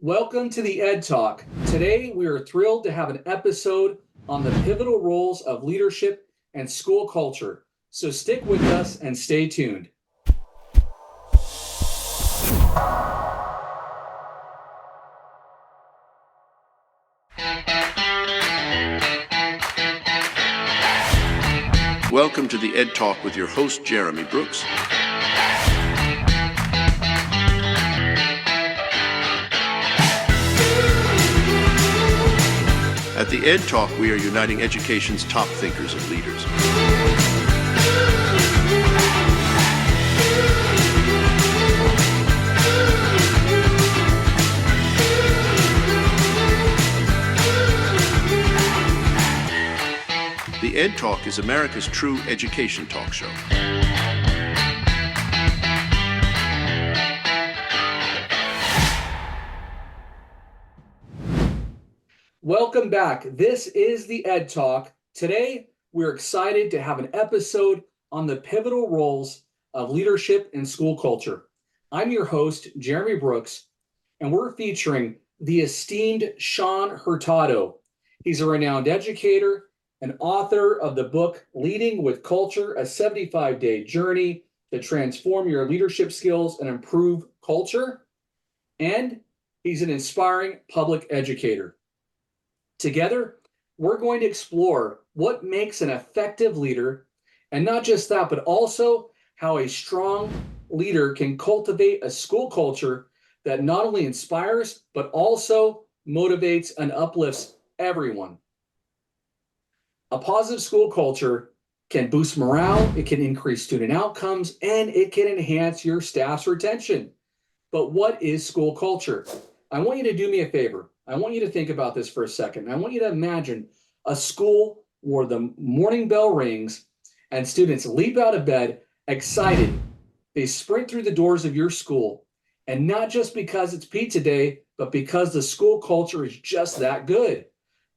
Welcome to the Ed Talk. Today, we are thrilled to have an episode on the pivotal roles of leadership and school culture. So stick with us and stay tuned. Welcome to the Ed Talk with your host, Jeremy Brooks. At the Ed Talk, we are uniting education's top thinkers and leaders. The Ed Talk is America's true education talk show. Welcome back. This is the Ed Talk. Today, we're excited to have an episode on the pivotal roles of leadership and school culture. I'm your host, Jeremy Brooks, and we're featuring the esteemed Shaun Hurtado. He's a renowned educator, an author of the book Leading with Culture, a 75-day journey to transform your leadership skills and improve culture. And he's an inspiring public educator. Together, we're going to explore what makes an effective leader, and not just that, but also how a strong leader can cultivate a school culture that not only inspires, but also motivates and uplifts everyone. A positive school culture can boost morale, it can increase student outcomes, and it can enhance your staff's retention. But what is school culture? I want you to do me a favor. I want you to think about this for a second. I want you to imagine a school where the morning bell rings and students leap out of bed excited. They sprint through the doors of your school, and not just because it's pizza day, but because the school culture is just that good.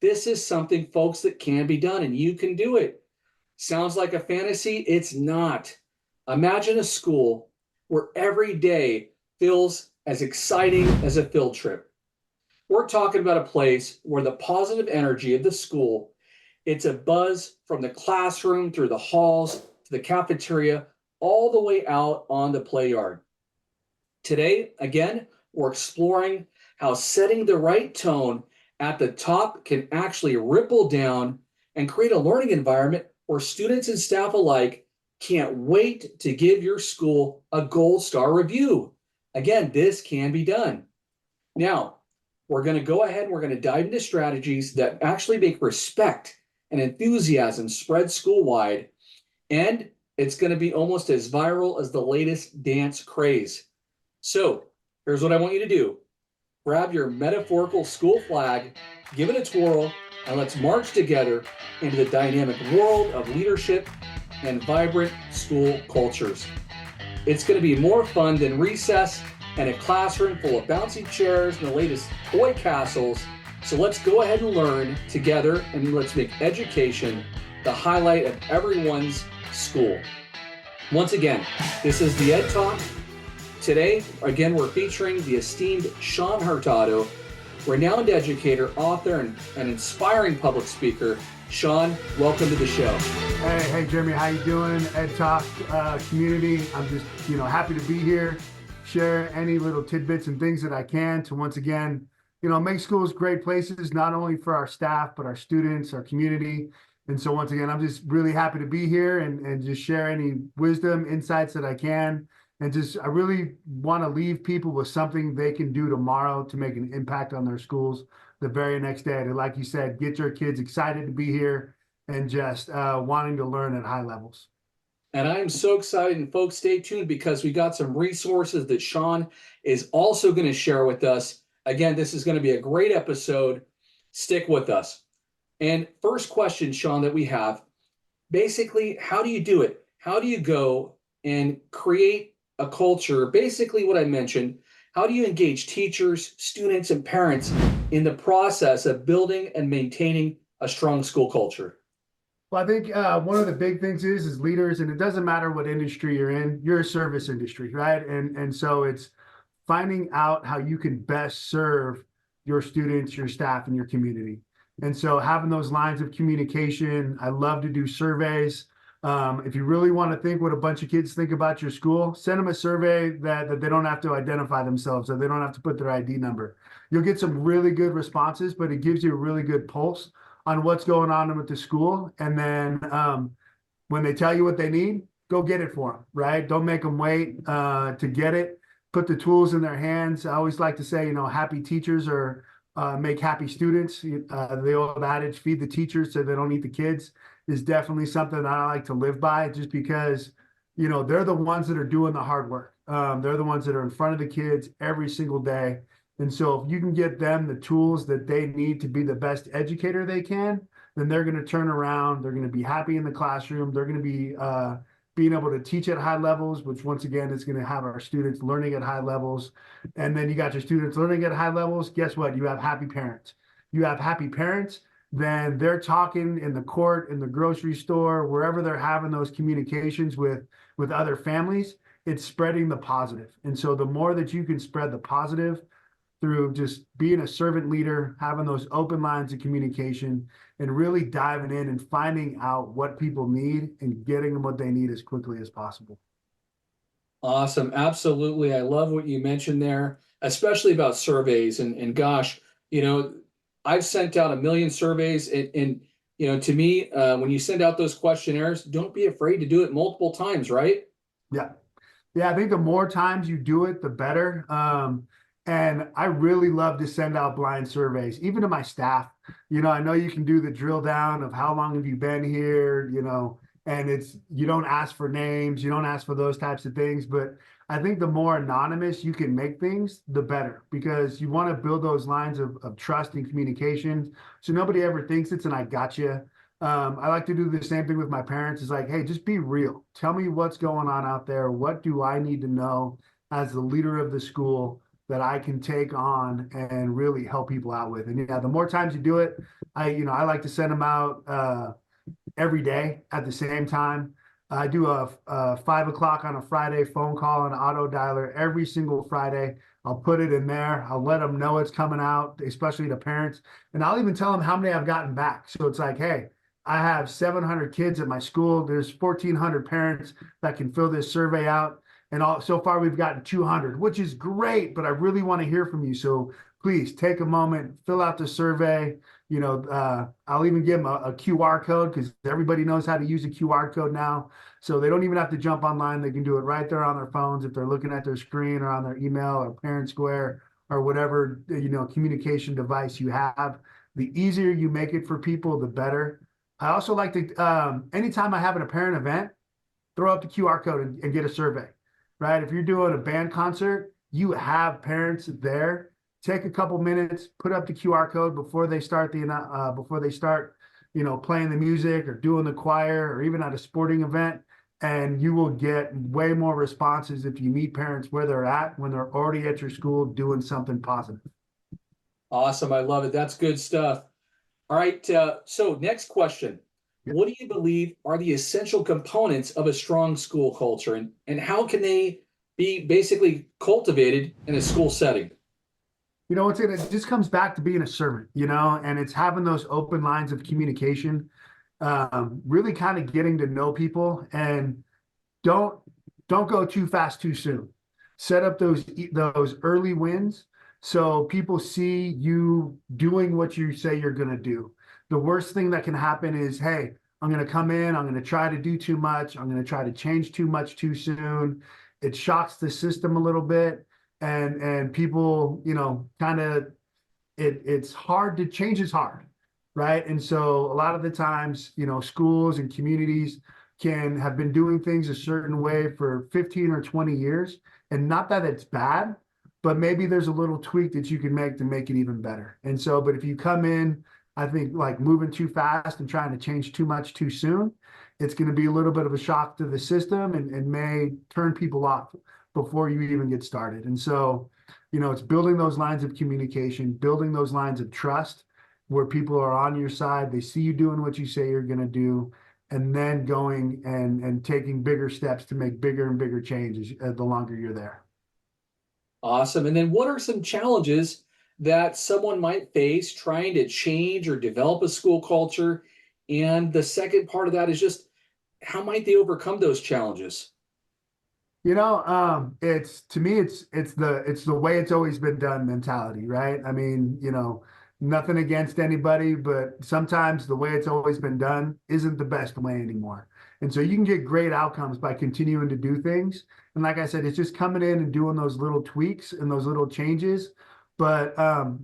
This is something, folks, that can be done, and you can do it. Sounds like a fantasy? It's not. Imagine a school where every day feels as exciting as a field trip. We're talking about a place where the positive energy of the school, it's a buzz from the classroom through the halls to the cafeteria, all the way out on the play yard. Today, again, we're exploring how setting the right tone at the top can actually ripple down and create a learning environment where students and staff alike can't wait to give your school a gold star review. Again, this can be done. Now, we're going to go ahead and we're going to dive into strategies that actually make respect and enthusiasm spread school-wide, and it's going to be almost as viral as the latest dance craze. So here's what I want you to do. Grab your metaphorical school flag, give it a twirl, and let's march together into the dynamic world of leadership and vibrant school cultures. It's going to be more fun than recess and a classroom full of bouncy chairs and the latest toy castles. So let's go ahead and learn together, and let's make education the highlight of everyone's school. Once again, this is the Ed Talk. Today, again, we're featuring the esteemed Shaun Hurtado, renowned educator, author, and an inspiring public speaker. Shaun, welcome to the show. Hey, Jeremy, how you doing? Ed Talk community. I'm just, happy to be here. Share any little tidbits and things that I can to once again, make schools great places, not only for our staff, but our students, our community. And so once again, I'm just really happy to be here and just share any wisdom, insights that I can. And I really want to leave people with something they can do tomorrow to make an impact on their schools the very next day. And like you said, get your kids excited to be here and just wanting to learn at high levels. And I am so excited, and folks, stay tuned because we got some resources that Shaun is also going to share with us. Again, this is going to be a great episode. Stick with us. And first question, Shaun, that we have, basically, how do you do it? How do you go and create a culture? Basically what I mentioned, how do you engage teachers, students, and parents in the process of building and maintaining a strong school culture? Well, I think one of the big things is leaders, and it doesn't matter what industry you're in, you're a service industry, right? And so it's finding out how you can best serve your students, your staff, and your community. And so having those lines of communication, I love to do surveys. If you really want to think what a bunch of kids think about your school, send them a survey that they don't have to identify themselves, or they don't have to put their ID number. You'll get some really good responses, but it gives you a really good pulse on what's going on with the school. And then when they tell you what they need, go get it for them, right? Don't make them wait to get it. Put the tools in their hands. I always like to say, happy teachers are make happy students. The old adage, feed the teachers so they don't eat the kids, is definitely something that I like to live by, just because, they're the ones that are doing the hard work. They're the ones that are in front of the kids every single day. And so if you can get them the tools that they need to be the best educator they can, then they're going to turn around. They're going to be happy in the classroom. They're going to be being able to teach at high levels, which once again is going to have our students learning at high levels. And then you got your students learning at high levels. Guess what? You have happy parents. You have happy parents, then they're talking in the court, in the grocery store, wherever they're having those communications with other families. It's spreading the positive. And so the more that you can spread the positive through just being a servant leader, having those open lines of communication, and really diving in and finding out what people need and getting them what they need as quickly as possible. Awesome. Absolutely. I love what you mentioned there, especially about surveys. And gosh, I've sent out a million surveys. And to me, when you send out those questionnaires, don't be afraid to do it multiple times, right? Yeah. Yeah, I think the more times you do it, the better. And I really love to send out blind surveys, even to my staff. I know you can do the drill down of how long have you been here, and you don't ask for names, you don't ask for those types of things. But I think the more anonymous you can make things, the better, because you want to build those lines of trust and communication, so nobody ever thinks it's an I got you. I like to do the same thing with my parents. It's like, hey, just be real. Tell me what's going on out there. What do I need to know as the leader of the school that I can take on and really help people out with? And yeah, the more times you do it, I like to send them out every day at the same time. I do a 5 o'clock on a Friday phone call, an auto dialer every single Friday. I'll put it in there. I'll let them know it's coming out, especially the parents. And I'll even tell them how many I've gotten back. So it's like, hey, I have 700 kids at my school. There's 1,400 parents that can fill this survey out. And so far we've gotten 200, which is great, but I really want to hear from you. So please take a moment, fill out the survey. I'll even give them a QR code, because everybody knows how to use a QR code now. So they don't even have to jump online. They can do it right there on their phones if they're looking at their screen, or on their email or Parent Square, or whatever, communication device you have. The easier you make it for people, the better. I also like to, anytime I have a parent event, throw up the QR code and get a survey, right? If you're doing a band concert, you have parents there. Take a couple minutes, put up the QR code before they start playing the music, or doing the choir, or even at a sporting event. And you will get way more responses if you meet parents where they're at when they're already at your school doing something positive. Awesome. I love it. That's good stuff. All right. So next question. What do you believe are the essential components of a strong school culture, and how can they be basically cultivated in a school setting? It just comes back to being a servant, and it's having those open lines of communication, really kind of getting to know people, and don't go too fast too soon. Set up those early wins so people see you doing what you say you're going to do. The worst thing that can happen is, hey, I'm going to come in, I'm going to try to do too much, I'm going to try to change too much too soon. It shocks the system a little bit, and people, kind of, it's hard to change. Is hard, right? And so a lot of the times, schools and communities can have been doing things a certain way for 15 or 20 years, and not that it's bad, but maybe there's a little tweak that you can make to make it even better. And so, but if you come in, I think, like moving too fast and trying to change too much too soon, it's going to be a little bit of a shock to the system, and may turn people off before you even get started. And so, it's building those lines of communication, building those lines of trust where people are on your side. They see you doing what you say you're going to do, and then going and taking bigger steps to make bigger and bigger changes the longer you're there. Awesome. And then what are some challenges that someone might face trying to change or develop a school culture? And the second part of that is just how might they overcome those challenges? It's to me, it's the way it's always been done mentality, right? I mean, nothing against anybody, but sometimes the way it's always been done isn't the best way anymore. And so you can get great outcomes by continuing to do things. And like I said, it's just coming in and doing those little tweaks and those little changes, but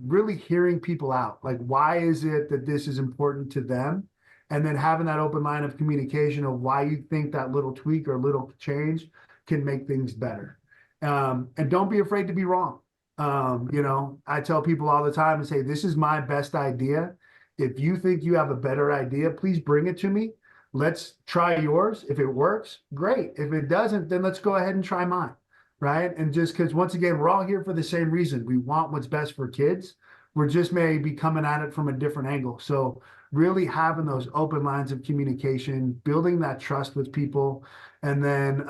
really hearing people out. Like, why is it that this is important to them? And then having that open line of communication of why you think that little tweak or little change can make things better. And don't be afraid to be wrong. I tell people all the time and say, this is my best idea. If you think you have a better idea, please bring it to me. Let's try yours. If it works, great. If it doesn't, then let's go ahead and try mine. Right. And just because, once again, we're all here for the same reason. We want what's best for kids. We're just maybe coming at it from a different angle. So, really having those open lines of communication, building that trust with people, and then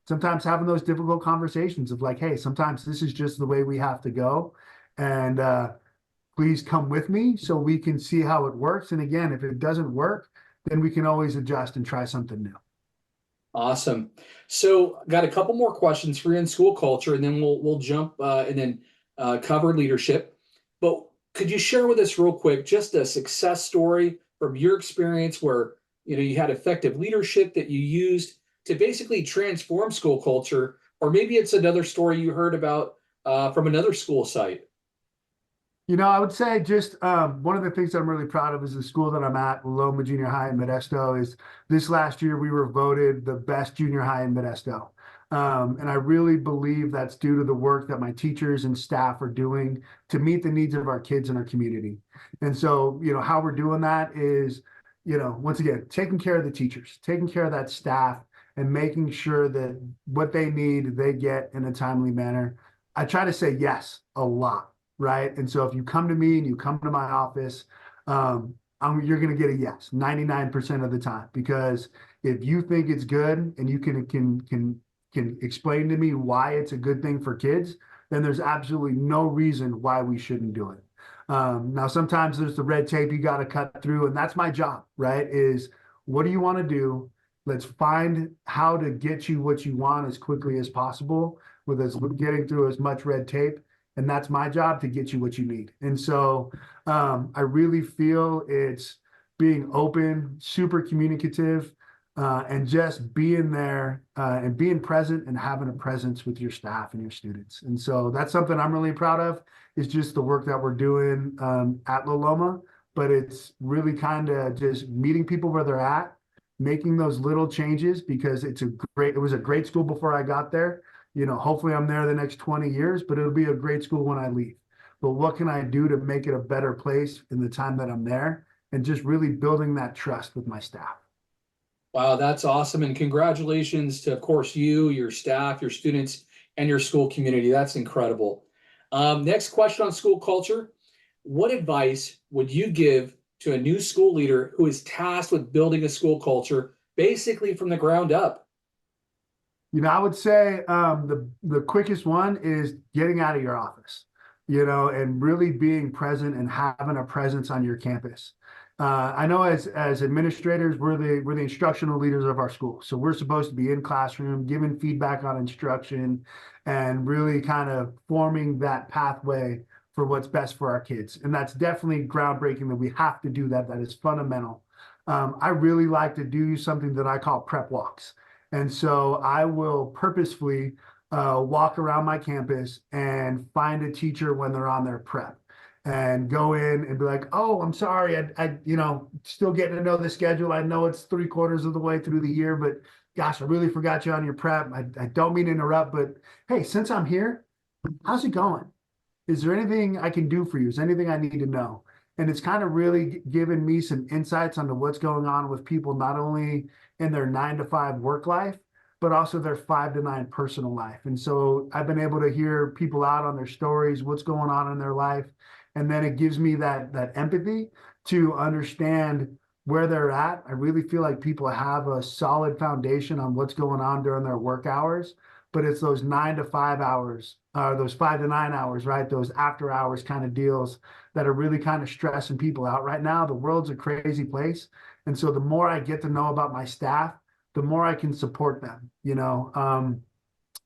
sometimes having those difficult conversations of like, hey, sometimes this is just the way we have to go. And please come with me so we can see how it works. And again, if it doesn't work, then we can always adjust and try something new. Awesome. So, got a couple more questions for you in school culture, and then we'll jump and then cover leadership. But could you share with us real quick just a success story from your experience where you had effective leadership that you used to basically transform school culture, or maybe it's another story you heard about from another school site? I would say just one of the things I'm really proud of is the school that I'm at, Loma Junior High in Modesto, is this last year we were voted the best junior high in Modesto. And I really believe that's due to the work that my teachers and staff are doing to meet the needs of our kids in our community. And so, how we're doing that is, once again, taking care of the teachers, taking care of that staff, and making sure that what they need, they get in a timely manner. I try to say yes a lot, right? And so if you come to me and you come to my office, you're going to get a yes 99% of the time, because if you think it's good and you can explain to me why it's a good thing for kids, then there's absolutely no reason why we shouldn't do it. Now, sometimes there's the red tape you got to cut through, and that's my job, right? Is what do you want to do? Let's find how to get you what you want as quickly as possible with us getting through as much red tape. And that's my job, to get you what you need. And so I really feel it's being open, super communicative, and just being there and being present and having a presence with your staff and your students. And so that's something I'm really proud of, is just the work that we're doing at La Loma. But it's really kind of just meeting people where they're at, making those little changes, because it was a great school before I got there. Hopefully I'm there the next 20 years, but it'll be a great school when I leave. But what can I do to make it a better place in the time that I'm there? And just really building that trust with my staff. Wow, that's awesome. And congratulations to, of course, you, your staff, your students, and your school community. That's incredible. Next question on school culture. What advice would you give to a new school leader who is tasked with building a school culture basically from the ground up? I would say the quickest one is getting out of your office, and really being present and having a presence on your campus. I know as administrators, we're the instructional leaders of our school, so we're supposed to be in classroom, giving feedback on instruction, and really kind of forming that pathway for what's best for our kids. And that's definitely groundbreaking that we have to do that. That is fundamental. I really like to do something that I call prep walks. And so I will purposefully walk around my campus and find a teacher when they're on their prep, and go in and be like, oh, I'm sorry. I still getting to know the schedule. I know it's 3/4 of the way through the year, but gosh, I really forgot you on your prep. I don't mean to interrupt, but hey, since I'm here, how's it going? Is there anything I can do for you? Is there anything I need to know? And it's kind of really given me some insights onto what's going on with people, not only in their 9 to 5 work life, but also their 5 to 9 personal life. And so I've been able to hear people out on their stories, what's going on in their life. And then it gives me that empathy to understand where they're at. I really feel like people have a solid foundation on what's going on during their work hours, but it's those 9 to 5 hours, those 5 to 9 hours, right? Those after hours kind of deals that are really kind of stressing people out right now. The world's a crazy place. And so the more I get to know about my staff, the more I can support them.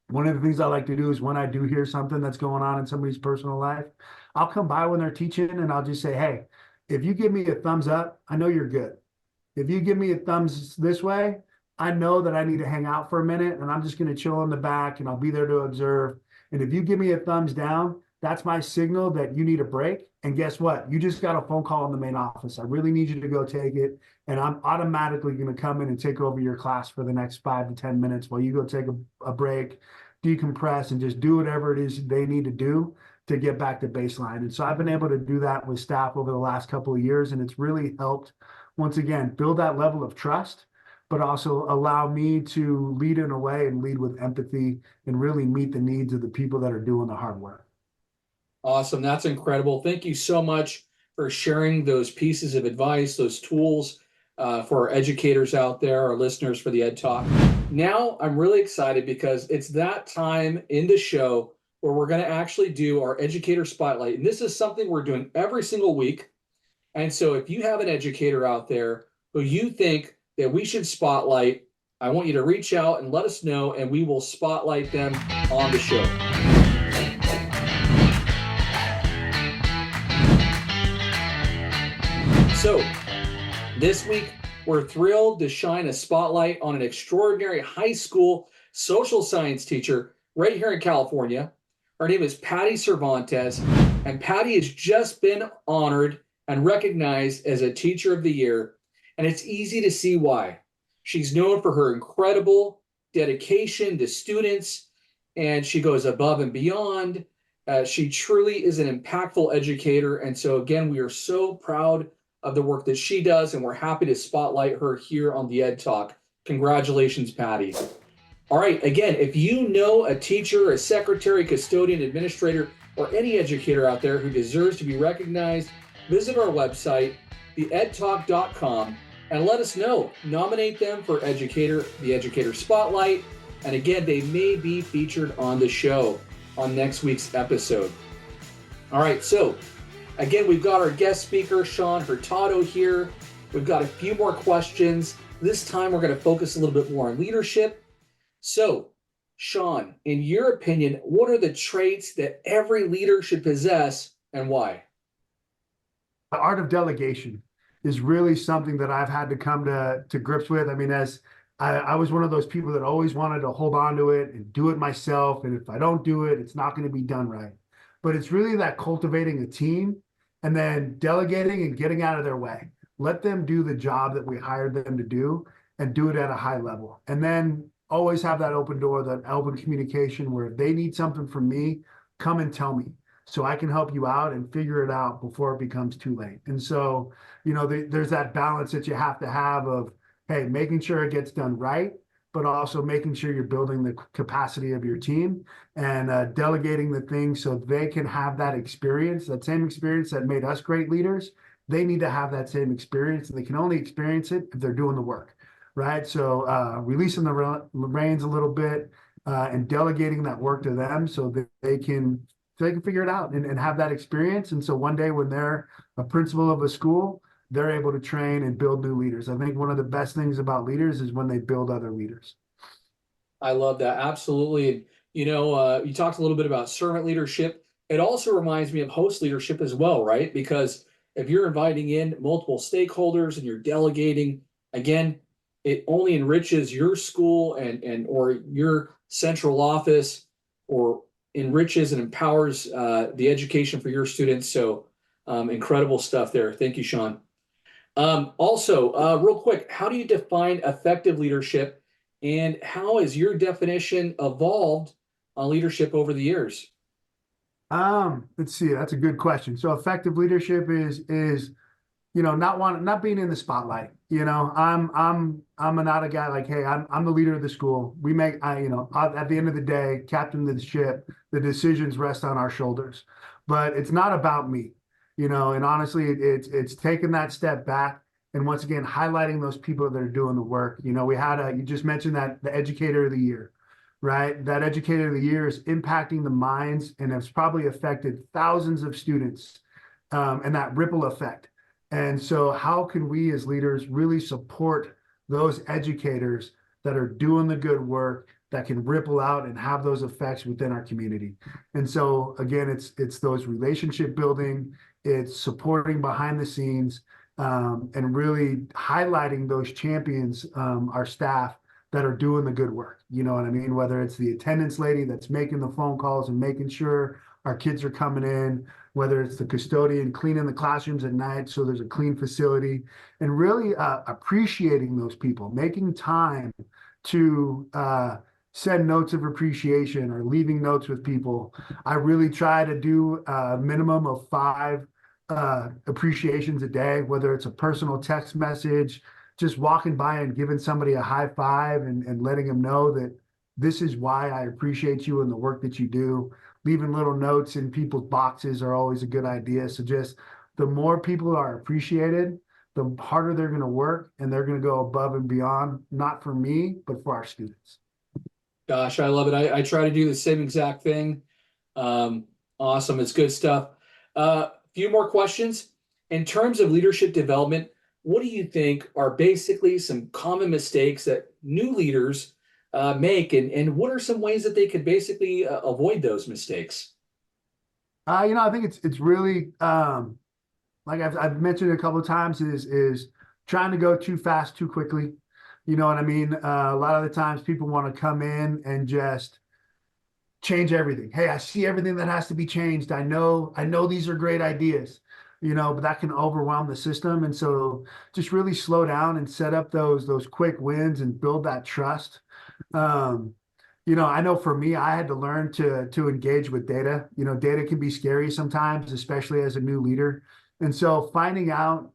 One of the things I like to do is when I do hear something that's going on in somebody's personal life, I'll come by when they're teaching and I'll just say, hey, if you give me a thumbs up, I know you're good. If you give me a thumbs this way, I know that I need to hang out for a minute and I'm just going to chill in the back and I'll be there to observe. And if you give me a thumbs down, that's my signal that you need a break. And guess what? You just got a phone call in the main office. I really need you to go take it. And I'm automatically going to come in and take over your class for the next 5 to 10 minutes while you go take a break, decompress, and just do whatever it is they need to do to get back to baseline. And so I've been able to do that with staff over the last couple of years. And it's really helped, once again, build that level of trust, but also allow me to lead in a way and lead with empathy and really meet the needs of the people that are doing the hard work. Awesome. That's incredible. Thank you so much for sharing those pieces of advice, those tools for our educators out there, our listeners for the Ed Talk. Now I'm really excited because it's that time in the show where we're going to actually do our Educator Spotlight. And this is something we're doing every single week. And so if you have an educator out there who you think that we should spotlight, I want you to reach out and let us know, and we will spotlight them on the show. So this week, we're thrilled to shine a spotlight on an extraordinary high school social science teacher right here in California. Her name is Patty Cervantes, and Patty has just been honored and recognized as a Teacher of the Year, and it's easy to see why. She's known for her incredible dedication to students, and she goes above and beyond. She truly is an impactful educator, and so again, we are so proud of the work that she does, and we're happy to spotlight her here on the Ed Talk. Congratulations, Patty. All right, again, if you know a teacher, a secretary, custodian, administrator, or any educator out there who deserves to be recognized, visit our website, theedtalk.com, and let us know. Nominate them for the Educator Spotlight, and again, they may be featured on the show on next week's episode. All right, so again, we've got our guest speaker, Shaun Hurtado, here. We've got a few more questions. This time, we're going to focus a little bit more on leadership. So, Shaun, in your opinion, what are the traits that every leader should possess and why? The art of delegation is really something that I've had to come to grips with. I mean, as I was one of those people that always wanted to hold on to it and do it myself. And if I don't do it, it's not going to be done right. But it's really that cultivating a team and then delegating and getting out of their way. Let them do the job that we hired them to do and do it at a high level. And then always have that open door, that open communication where if they need something from me, come and tell me so I can help you out and figure it out before it becomes too late. And so, there's that balance that you have to have of, hey, making sure it gets done right, but also making sure you're building the capacity of your team and delegating the things so they can have that experience, that same experience that made us great leaders. They need to have that same experience, and they can only experience it if they're doing the work, right? So releasing the reins a little bit and delegating that work to them so that they can figure it out and have that experience. And so one day when they're a principal of a school, they're able to train and build new leaders. I think one of the best things about leaders is when they build other leaders. I love that. Absolutely. You talked a little bit about servant leadership. It also reminds me of host leadership as well, right? Because if you're inviting in multiple stakeholders and you're delegating, again, it only enriches your school and or your central office, or enriches and empowers the education for your students. So incredible stuff there. Thank you, Shaun. Also, real quick, how do you define effective leadership, and how has your definition evolved on leadership over the years? Let's see. That's a good question. So effective leadership is not being in the spotlight. I'm not a guy like, hey, I'm the leader of the school. At the end of the day, captain of the ship, the decisions rest on our shoulders. But it's not about me, and honestly, it's taking that step back and once again highlighting those people that are doing the work. You just mentioned that the Educator of the Year. right? That Educator of the Year is impacting the minds and has probably affected thousands of students, and that ripple effect. And so, how can we as leaders really support those educators that are doing the good work that can ripple out and have those effects within our community? And so, again, it's those relationship building, it's supporting behind the scenes, and really highlighting those champions, our staff that are doing the good work. You know what I mean? Whether it's the attendance lady that's making the phone calls and making sure our kids are coming in, whether it's the custodian cleaning the classrooms at night so there's a clean facility, and really appreciating those people, making time to send notes of appreciation or leaving notes with people. I really try to do a minimum of 5 appreciations a day, whether it's a personal text message, just walking by and giving somebody a high five and letting them know that this is why I appreciate you and the work that you do. Leaving little notes in people's boxes are always a good idea. So just the more people are appreciated, the harder they're going to work and they're going to go above and beyond, not for me, but for our students. Gosh, I love it. I try to do the same exact thing. Um, awesome. It's good stuff. Few more questions. In terms of leadership development, what do you think are basically some common mistakes that new leaders make, and what are some ways that they could basically avoid those mistakes? I think it's really like I've mentioned a couple of times is trying to go too fast too quickly. You know what I mean? A lot of the times people want to come in and just change everything. Hey, I see everything that has to be changed. I know these are great ideas, but that can overwhelm the system. And so just really slow down and set up those quick wins and build that trust. Um, I know for me, I had to learn to engage with data. Data can be scary sometimes, especially as a new leader. And so finding out,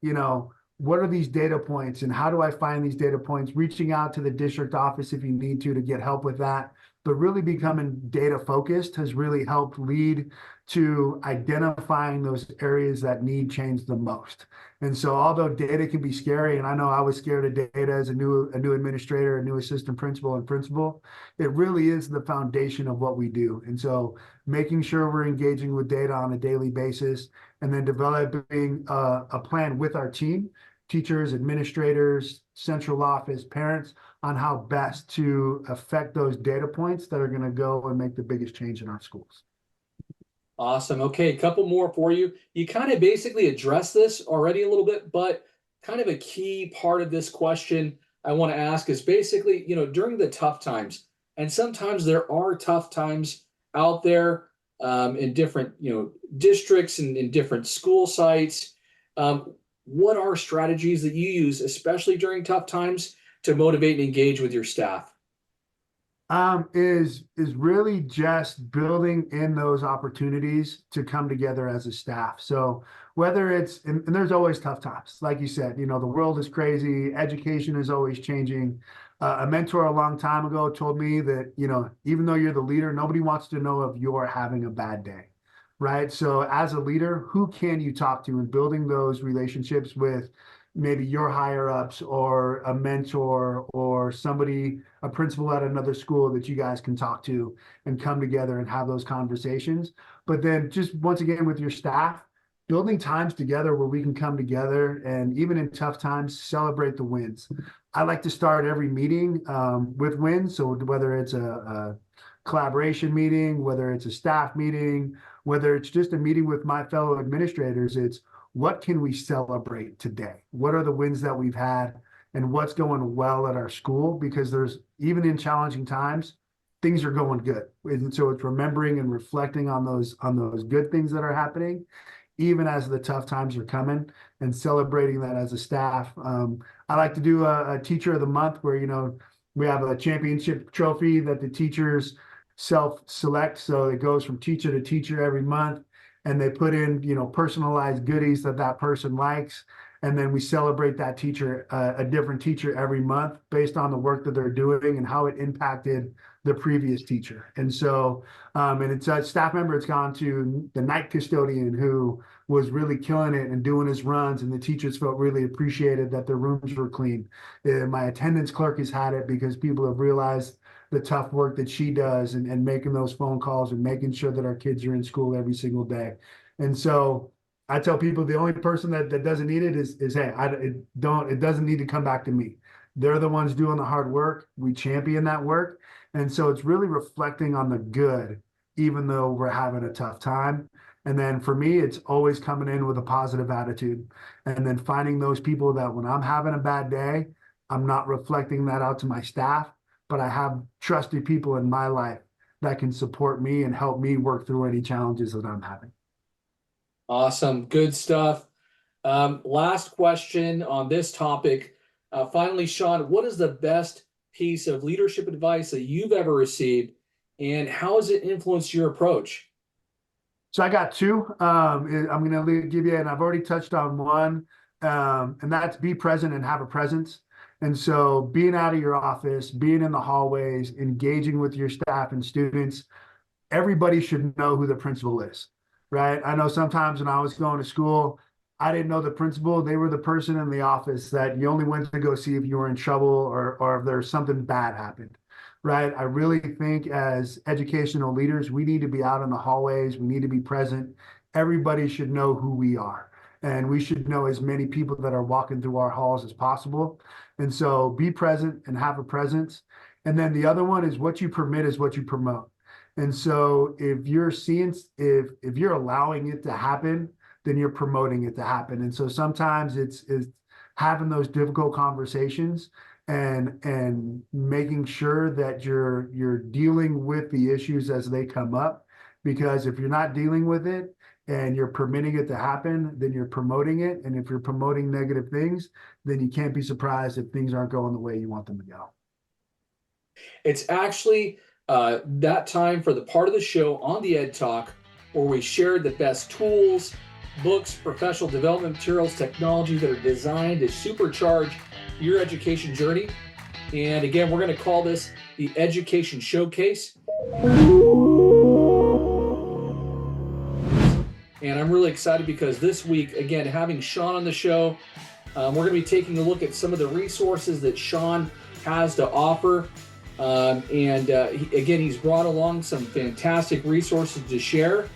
what are these data points and how do I find these data points, reaching out to the district office if you need to get help with that, but really becoming data focused has really helped lead to identifying those areas that need change the most. And so although data can be scary, and I know I was scared of data as a new administrator, a new assistant principal and principal, it really is the foundation of what we do. And so making sure we're engaging with data on a daily basis and then developing a plan with our team, teachers, administrators, central office, parents, on how best to affect those data points that are going to go and make the biggest change in our schools. Awesome. Okay, a couple more for you. You kind of basically addressed this already a little bit, but kind of a key part of this question I want to ask is basically, during the tough times, and sometimes there are tough times out there in different, districts and in different school sites. What are strategies that you use, especially during tough times, to motivate and engage with your staff? Is really just building in those opportunities to come together as a staff. So whether it's and there's always tough times, like you said, the world is crazy, education is always changing. A mentor a long time ago told me that even though you're the leader, nobody wants to know if you're having a bad day, right? So as a leader, who can you talk to, and building those relationships with maybe your higher ups or a mentor or somebody, a principal at another school that you guys can talk to and come together and have those conversations. But then just once again with your staff, building times together where we can come together and even in tough times, celebrate the wins. I like to start every meeting with wins. So whether it's a collaboration meeting, whether it's a staff meeting, whether it's just a meeting with my fellow administrators, it's what can we celebrate today? What are the wins that we've had and what's going well at our school? Because there's, even in challenging times, things are going good. And so it's remembering and reflecting on those good things that are happening, even as the tough times are coming, and celebrating that as a staff. I like to do a teacher of the month where, we have a championship trophy that the teachers self-select. So it goes from teacher to teacher every month, and they put in, personalized goodies that person likes. And then we celebrate that teacher, a different teacher every month based on the work that they're doing and how it impacted the previous teacher. And so, and it's a staff member, it's gone to the night custodian who was really killing it and doing his runs, and the teachers felt really appreciated that their rooms were clean. My attendance clerk has had it because people have realized the tough work that she does and making those phone calls and making sure that our kids are in school every single day. And so I tell people the only person that doesn't need it is hey, it doesn't need to come back to me. They're the ones doing the hard work. We champion that work. And so it's really reflecting on the good, even though we're having a tough time. And then for me, it's always coming in with a positive attitude and then finding those people that when I'm having a bad day, I'm not reflecting that out to my staff, but I have trusted people in my life that can support me and help me work through any challenges that I'm having. Awesome. Good stuff. Last question on this topic. Finally, Shaun, what is the best piece of leadership advice that you've ever received, and how has it influenced your approach? So I got two. I'm going to give you, and I've already touched on one, and that's be present and have a presence. And so being out of your office, being in the hallways, engaging with your staff and students, everybody should know who the principal is, right? I know sometimes when I was going to school, I didn't know the principal. They were the person in the office that you only went to go see if you were in trouble or if there's something bad happened, right? I really think as educational leaders, we need to be out in the hallways. We need to be present. Everybody should know who we are. And we should know as many people that are walking through our halls as possible. And so be present and have a presence. And then the other one is what you permit is what you promote. And so if you're seeing, if you're allowing it to happen, then you're promoting it to happen. And so sometimes it's having those difficult conversations and making sure that you're dealing with the issues as they come up. Because if you're not dealing with it and you're permitting it to happen, then you're promoting it. And if you're promoting negative things, then you can't be surprised if things aren't going the way you want them to go. It's actually that time for the part of the show on the Ed Talk where we share the best tools, books, professional development materials, technology that are designed to supercharge your education journey. And again, we're going to call this the Education Showcase. And I'm really excited because this week, again, having Shaun on the show, we're going to be taking a look at some of the resources that Shaun has to offer. Again, he's brought along some fantastic resources to share.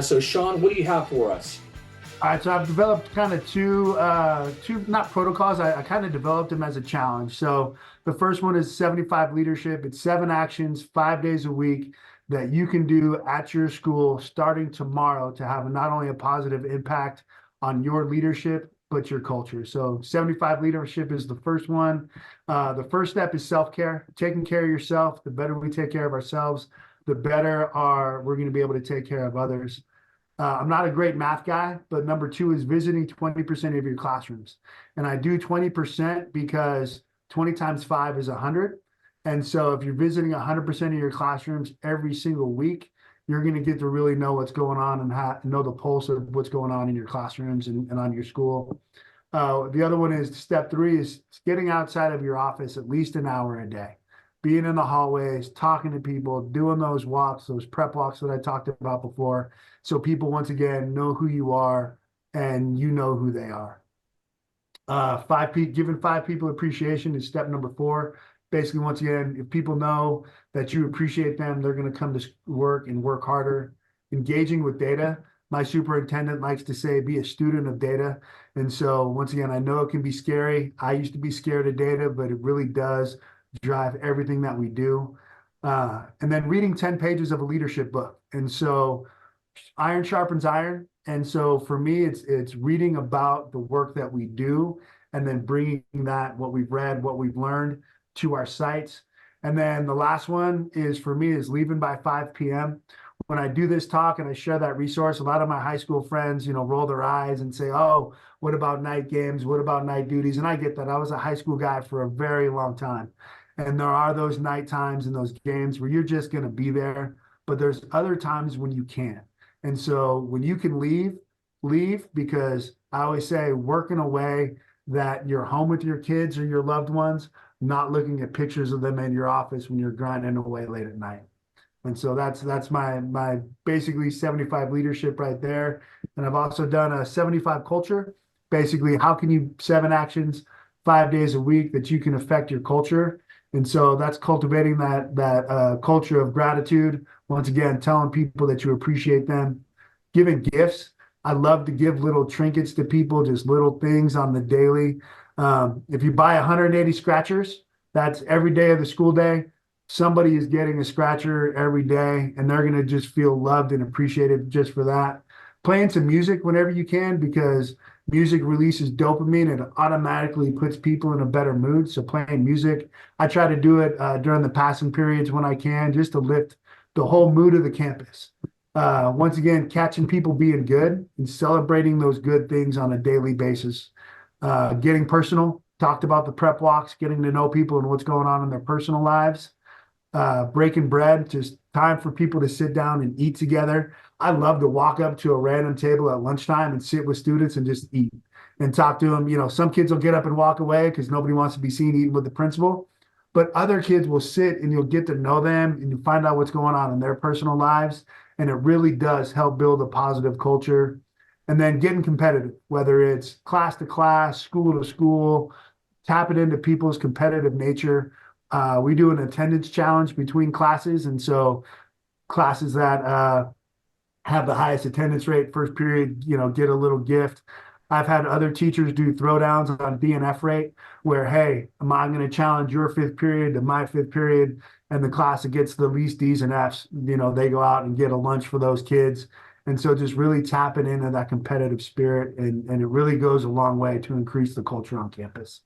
So Shaun, what do you have for us? All right, so I've developed kind of two not protocols. I kind of developed them as a challenge. So the first one is 75 leadership. It's 7 actions, 5 days a week that you can do at your school starting tomorrow to have not only a positive impact on your leadership, but your culture. So 75 leadership is the first one. The first step is self-care, taking care of yourself. The better we take care of ourselves, the better we're going to be able to take care of others. I'm not a great math guy, but number 2 is visiting 20% of your classrooms. And I do 20% because 20 times 5 is 100. And so if you're visiting 100% of your classrooms every single week, you're going to get to really know what's going on and know the pulse of what's going on in your classrooms and on your school. The other one is step 3 is getting outside of your office at least an hour a day, being in the hallways, talking to people, doing those walks, those prep walks that I talked about before. So people, once again, know who you are and you know who they are. Giving 5 people appreciation is step number 4. Basically, once again, if people know that you appreciate them, they're going to come to work and work harder. Engaging with data. My superintendent likes to say, be a student of data. And so once again, I know it can be scary. I used to be scared of data, but it really does drive everything that we do. And then reading 10 pages of a leadership book. And so iron sharpens iron. And so for me, it's reading about the work that we do and then bringing that, what we've read, what we've learned to our sites. And then the last one is for me is leaving by 5 p.m. When I do this talk and I share that resource, a lot of my high school friends, roll their eyes and say, oh, what about night games? What about night duties? And I get that. I was a high school guy for a very long time. And there are those night times and those games where you're just going to be there. But there's other times when you can't. And so when you can leave, because I always say work in a way that you're home with your kids or your loved ones, not looking at pictures of them in your office when you're grinding away late at night. And so that's my basically 75 leadership right there. And I've also done a 75 culture. Basically, how can you 7 actions, 5 days a week that you can affect your culture? And so that's cultivating that culture of gratitude. Once again, telling people that you appreciate them, giving gifts. I love to give little trinkets to people, just little things on the daily. If you buy 180 scratchers, that's every day of the school day. Somebody is getting a scratcher every day, and they're going to just feel loved and appreciated just for that. Playing some music whenever you can, because music releases dopamine and it automatically puts people in a better mood. So playing music, I try to do it during the passing periods when I can, just to lift the whole mood of the campus. Once again, catching people being good and celebrating those good things on a daily basis. Getting personal, talked about the prep walks, getting to know people and what's going on in their personal lives. Breaking bread, just time for people to sit down and eat together. I love to walk up to a random table at lunchtime and sit with students and just eat and talk to them. You know, some kids will get up and walk away because nobody wants to be seen eating with the principal, but other kids will sit and you'll get to know them and you find out what's going on in their personal lives. And it really does help build a positive culture. And then getting competitive, whether it's class to class, school to school, tap it into people's competitive nature. We do an attendance challenge between classes. And so classes that have the highest attendance rate first period, you know, get a little gift. I've had other teachers do throwdowns on DNF rate where, hey, I'm going to challenge your fifth period to my fifth period. And the class that gets the least D's and F's, you know, they go out and get a lunch for those kids. And so just really tapping into that competitive spirit. And it really goes a long way to increase the culture on campus.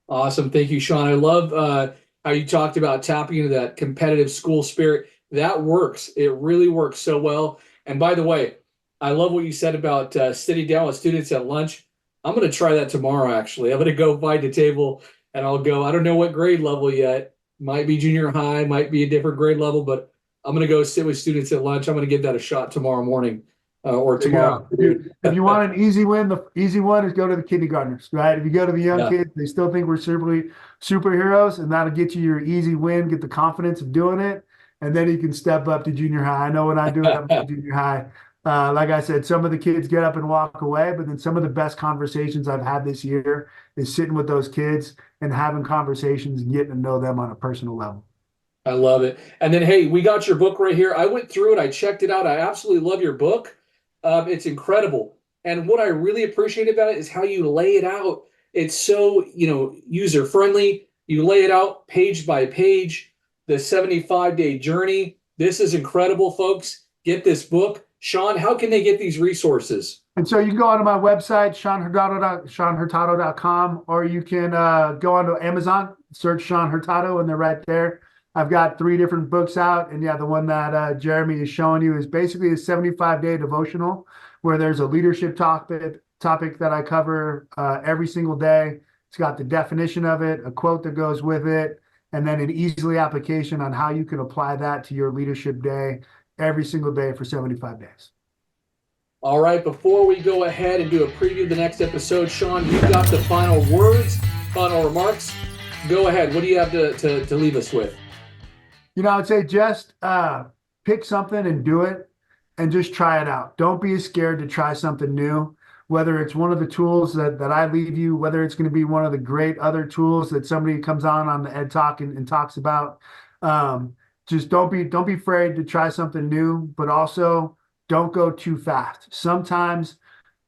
Awesome. Thank you, Shaun. I love how you talked about tapping into that competitive school spirit. That works. It really works so well. And by the way, I love what you said about sitting down with students at lunch. I'm going to try that tomorrow, actually. I'm going to go find a table and I'll go. I don't know what grade level yet. Might be junior high, might be a different grade level, but I'm going to go sit with students at lunch. I'm going to give that a shot tomorrow morning or There you tomorrow go. If you want an easy win, the easy one is go to the kindergartners, right? If you go to the young Yeah. kids, they still think we're superheroes, and that'll get you your easy win, get the confidence of doing it, and then you can step up to junior high. I know when I do it, I'm at junior high. Like I said, some of the kids get up and walk away, but then some of the best conversations I've had this year is sitting with those kids and having conversations and getting to know them on a personal level. I love it. And then, hey, we got your book right here. I went through it. I checked it out. I absolutely love your book. It's incredible. And what I really appreciate about it is how you lay it out. It's so, user friendly. You lay it out page by page, the 75-day journey. This is incredible, folks. Get this book. Shaun, how can they get these resources? And so you can go onto my website, ShaunHurtado.com, or you can go onto Amazon, search Shaun Hurtado, and they're right there. I've got 3 different books out. And yeah, the one that Jeremy is showing you is basically a 75-day devotional where there's a leadership topic that I cover every single day. It's got the definition of it, a quote that goes with it, and then an easily application on how you can apply that to your leadership day every single day for 75 days. All right, before we go ahead and do a preview of the next episode, Shaun, you've got the final words, final remarks. Go ahead. What do you have to leave us with? I would say just pick something and do it and just try it out. Don't be scared to try something new, whether it's one of the tools that I leave you, whether it's going to be one of the great other tools that somebody comes on the Ed Talk and talks about. Just don't be afraid to try something new, but also don't go too fast. Sometimes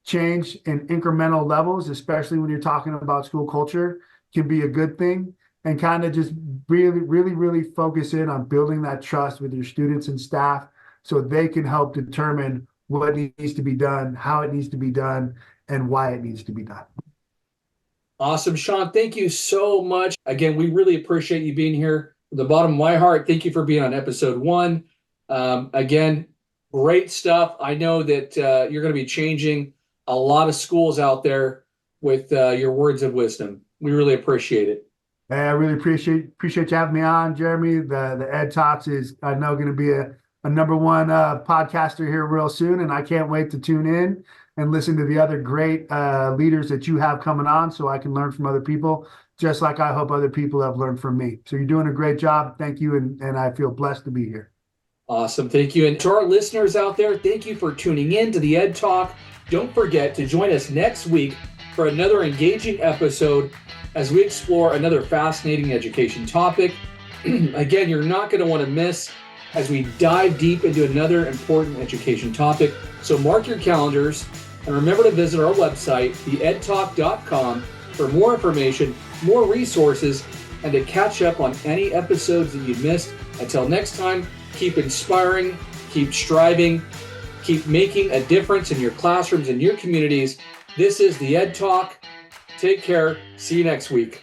change in incremental levels, especially when you're talking about school culture, can be a good thing, and kind of just really focus in on building that trust with your students and staff so they can help determine what needs to be done, how it needs to be done, and why it needs to be done. Awesome, Shaun. Thank you so much. Again, we really appreciate you being here. From the bottom of my heart, thank you for being on episode 1. Again, great stuff. I know that you're going to be changing a lot of schools out there with your words of wisdom. We really appreciate it. Hey, I really appreciate you having me on, Jeremy. The Ed Talks is, I know, going to be a number 1 podcaster here real soon, and I can't wait to tune in and listen to the other great leaders that you have coming on so I can learn from other people, just like I hope other people have learned from me. So you're doing a great job. Thank you, and I feel blessed to be here. Awesome. Thank you. And to our listeners out there, thank you for tuning in to the Ed Talk. Don't forget to join us next week for another engaging episode as we explore another fascinating education topic. Again, you're not going to want to miss as we dive deep into another important education topic. So mark your calendars and remember to visit our website, theedtalk.com, for more information, more resources, and to catch up on any episodes that you missed. Until next time, keep inspiring, keep striving, keep making a difference in your classrooms and your communities. This is the Ed Talk. Take care. See you next week.